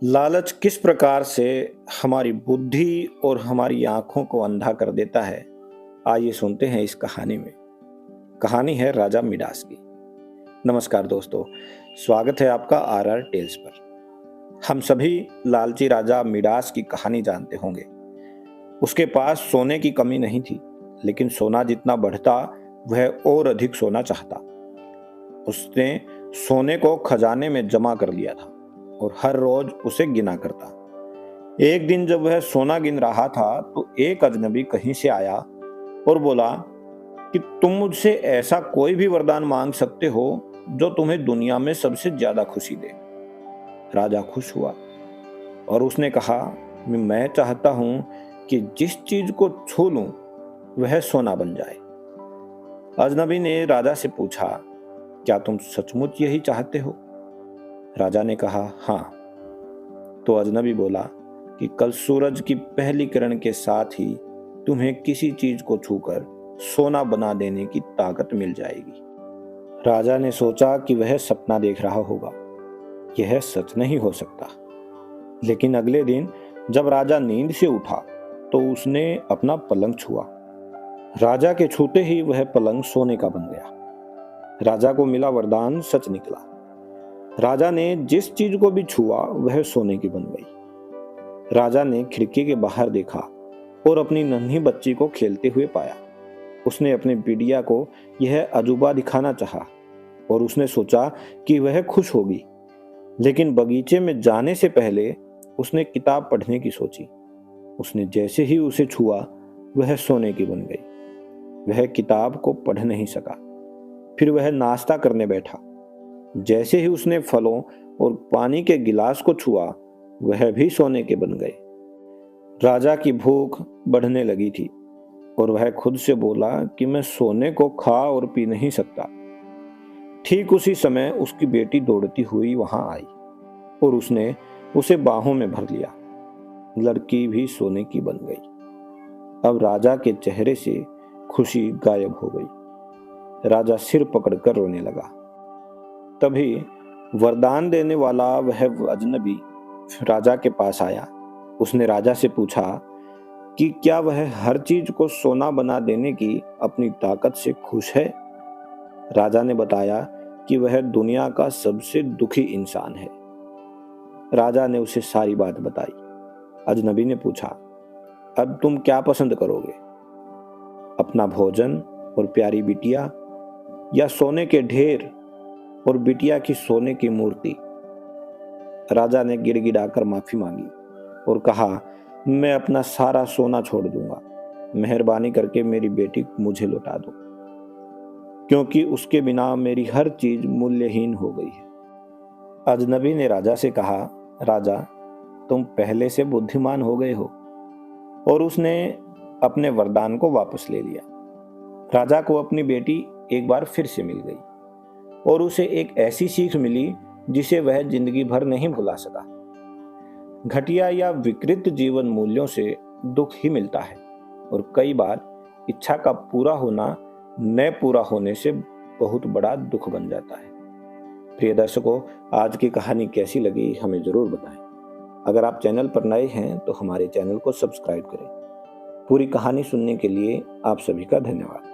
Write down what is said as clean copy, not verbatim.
लालच किस प्रकार से हमारी बुद्धि और हमारी आंखों को अंधा कर देता है, आइए सुनते हैं इस कहानी में। कहानी है राजा मिडास की। नमस्कार दोस्तों, स्वागत है आपका आरआर टेल्स पर। हम सभी लालची राजा मिडास की कहानी जानते होंगे। उसके पास सोने की कमी नहीं थी, लेकिन सोना जितना बढ़ता वह और अधिक सोना चाहता। उसने सोने को खजाने में जमा कर लिया था और हर रोज उसे गिना करता। एक दिन जब वह सोना गिन रहा था तो एक अजनबी कहीं से आया और बोला कि तुम मुझसे ऐसा कोई भी वरदान मांग सकते हो जो तुम्हें दुनिया में सबसे ज्यादा खुशी दे। राजा खुश हुआ और उसने कहा, मैं चाहता हूं कि जिस चीज को छू लूं वह सोना बन जाए। अजनबी ने राजा से पूछा, क्या तुम सचमुच यही चाहते हो? राजा ने कहा, हाँ। तो अजनबी बोला कि कल सूरज की पहली किरण के साथ ही तुम्हें किसी चीज को छूकर सोना बना देने की ताकत मिल जाएगी। राजा ने सोचा कि वह सपना देख रहा होगा, यह सच नहीं हो सकता। लेकिन अगले दिन जब राजा नींद से उठा तो उसने अपना पलंग छुआ। राजा के छूते ही वह पलंग सोने का बन गया। राजा को मिला वरदान सच निकला। राजा ने जिस चीज को भी छुआ वह सोने की बन गई। राजा ने खिड़की के बाहर देखा और अपनी नन्ही बच्ची को खेलते हुए पाया। उसने अपनी बिटिया को यह अजूबा दिखाना चाहा और उसने सोचा कि वह खुश होगी। लेकिन बगीचे में जाने से पहले उसने किताब पढ़ने की सोची। उसने जैसे ही उसे छुआ वह सोने की बन गई। वह किताब को पढ़ नहीं सका। फिर वह नाश्ता करने बैठा। जैसे ही उसने फलों और पानी के गिलास को छुआ वह भी सोने के बन गए। राजा की भूख बढ़ने लगी थी और वह खुद से बोला कि मैं सोने को खा और पी नहीं सकता। ठीक उसी समय उसकी बेटी दौड़ती हुई वहां आई और उसने उसे बाहों में भर लिया। लड़की भी सोने की बन गई। अब राजा के चेहरे से खुशी गायब हो गई। राजा सिर पकड़कर रोने लगा। तभी वरदान देने वाला वह अजनबी राजा के पास आया। उसने राजा से पूछा कि क्या वह हर चीज को सोना बना देने की अपनी ताकत से खुश है? राजा ने बताया कि वह दुनिया का सबसे दुखी इंसान है। राजा ने उसे सारी बात बताई। अजनबी ने पूछा, अब तुम क्या पसंद करोगे, अपना भोजन और प्यारी बिटिया या सोने के ढेर और बिटिया की सोने की मूर्ति? राजा ने गिड़गिड़ाकर माफी मांगी और कहा, मैं अपना सारा सोना छोड़ दूंगा। मेहरबानी करके मेरी बेटी मुझे लौटा दो, क्योंकि उसके बिना मेरी हर चीज मूल्यहीन हो गई है। अजनबी ने राजा से कहा, राजा तुम पहले से बुद्धिमान हो गए हो। और उसने अपने वरदान को वापस ले लिया। राजा को अपनी बेटी एक बार फिर से मिल गई और उसे एक ऐसी सीख मिली जिसे वह जिंदगी भर नहीं भुला सका। घटिया या विकृत जीवन मूल्यों से दुख ही मिलता है और कई बार इच्छा का पूरा होना न पूरा होने से बहुत बड़ा दुख बन जाता है। प्रिय दर्शकों, आज की कहानी कैसी लगी हमें जरूर बताएं। अगर आप चैनल पर नए हैं तो हमारे चैनल को सब्सक्राइब करें। पूरी कहानी सुनने के लिए आप सभी का धन्यवाद।